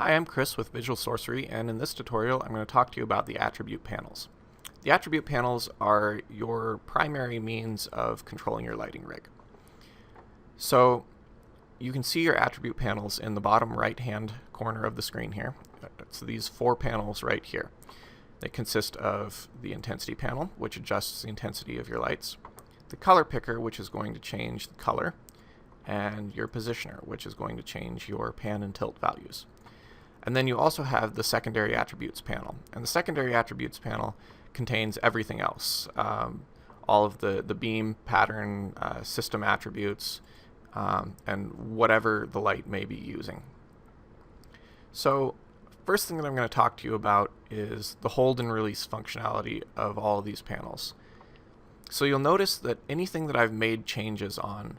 Hi, I'm Chris with Visual Sorcery, and in this tutorial I'm going to talk to you about the attribute panels. The attribute panels are your primary means of controlling your lighting rig. So you can see your attribute panels in the bottom right hand corner of the screen here. So these four panels right here. They consist of the intensity panel, which adjusts the intensity of your lights, the color picker, which is going to change the color, and your positioner, which is going to change your pan and tilt values. And then you also have the secondary attributes panel. And the secondary attributes panel contains everything else. All of the beam, pattern, system attributes, and whatever the light may be using. So first thing that I'm going to talk to you about is the hold and release functionality of all of these panels. So you'll notice that anything that I've made changes on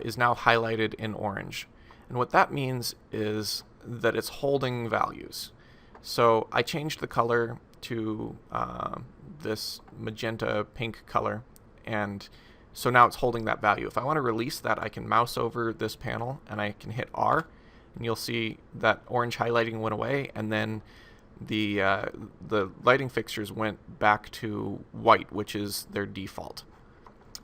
is now highlighted in orange. And what that means is that it's holding values. So I changed the color to this magenta pink color, and so now it's holding that value. If I want to release that, I can mouse over this panel and I can hit R, and you'll see that orange highlighting went away, and then the lighting fixtures went back to white, which is their default.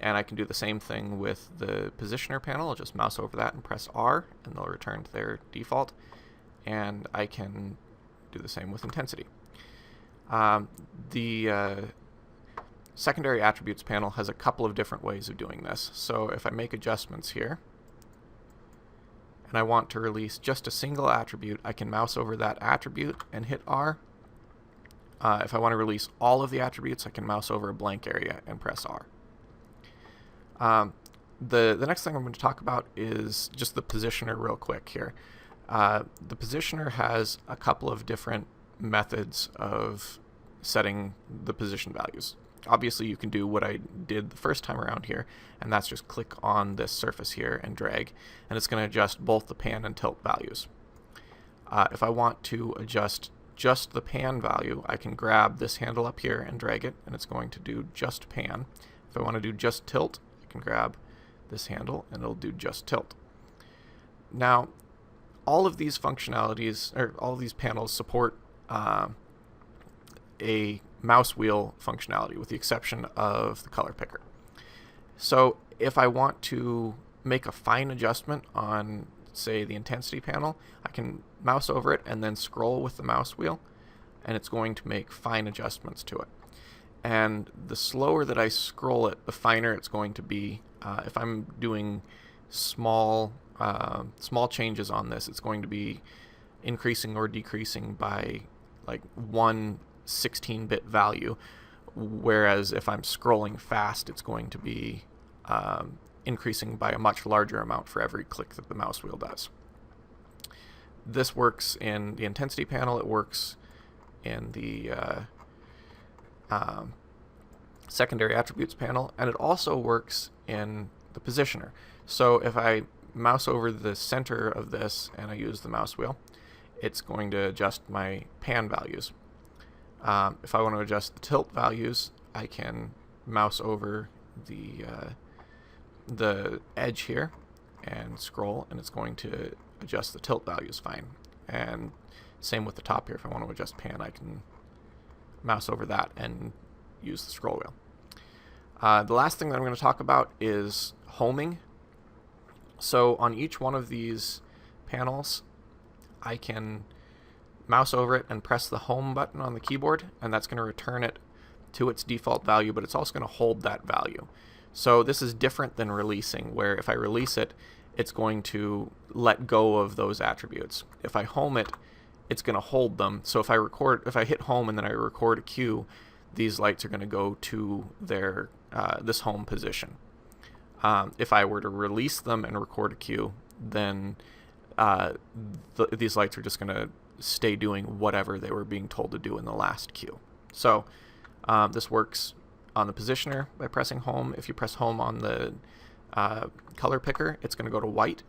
And I can do the same thing with the positioner panel. I'll just mouse over that and press R, and they'll return to their default. And I can do the same with intensity. The secondary attributes panel has a couple of different ways of doing this. So if I make adjustments here, and I want to release just a single attribute, I can mouse over that attribute and hit R. If I want to release all of the attributes, I can mouse over a blank area and press R. The next thing I'm going to talk about is just the positioner real quick here. The positioner has a couple of different methods of setting the position values. Obviously you can do what I did the first time around here, and that's just click on this surface here and drag, and it's going to adjust both the pan and tilt values. If I want to adjust just the pan value, I can grab this handle up here and drag it, and it's going to do just pan. If I want to do just tilt, I can grab this handle and it'll do just tilt. Now, all of these functionalities, or all of these panels, support a mouse wheel functionality, with the exception of the color picker. So if I want to make a fine adjustment on, say, the intensity panel, I can mouse over it and then scroll with the mouse wheel, and it's going to make fine adjustments to it. And the slower that I scroll it, the finer it's going to be. If I'm doing small changes on this, it's going to be increasing or decreasing by like one 16-bit value, whereas if I'm scrolling fast, it's going to be increasing by a much larger amount for every click that the mouse wheel does. This works in the intensity panel, it works in the secondary attributes panel, and it also works in the positioner. So if I mouse over the center of this and I use the mouse wheel, it's going to adjust my pan values. If I want to adjust the tilt values, I can mouse over the edge here and scroll, and it's going to adjust the tilt values fine. And same with the top here. If I want to adjust pan, I can mouse over that and use the scroll wheel. The last thing that I'm going to talk about is homing. So on each one of these panels, I can mouse over it and press the home button on the keyboard, and that's going to return it to its default value, but it's also going to hold that value. So this is different than releasing, where if I release it, it's going to let go of those attributes. If I home it, it's going to hold them. So if I hit home and then I record a cue, these lights are going to go to their this home position. If I were to release them and record a cue, then these lights are just going to stay doing whatever they were being told to do in the last cue. So this works on the positioner by pressing home. If you press home on the color picker, it's going to go to white.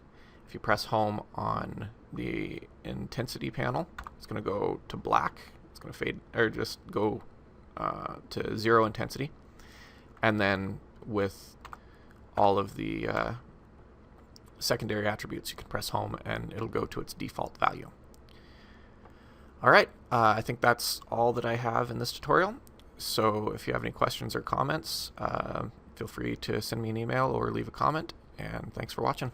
If you press home on the intensity panel, it's going to go to black. It's going to fade, or just go to 0 intensity. And then with all of the secondary attributes, you can press home and it'll go to its default value. Alright, I think that's all that I have in this tutorial. So if you have any questions or comments, feel free to send me an email or leave a comment, and thanks for watching.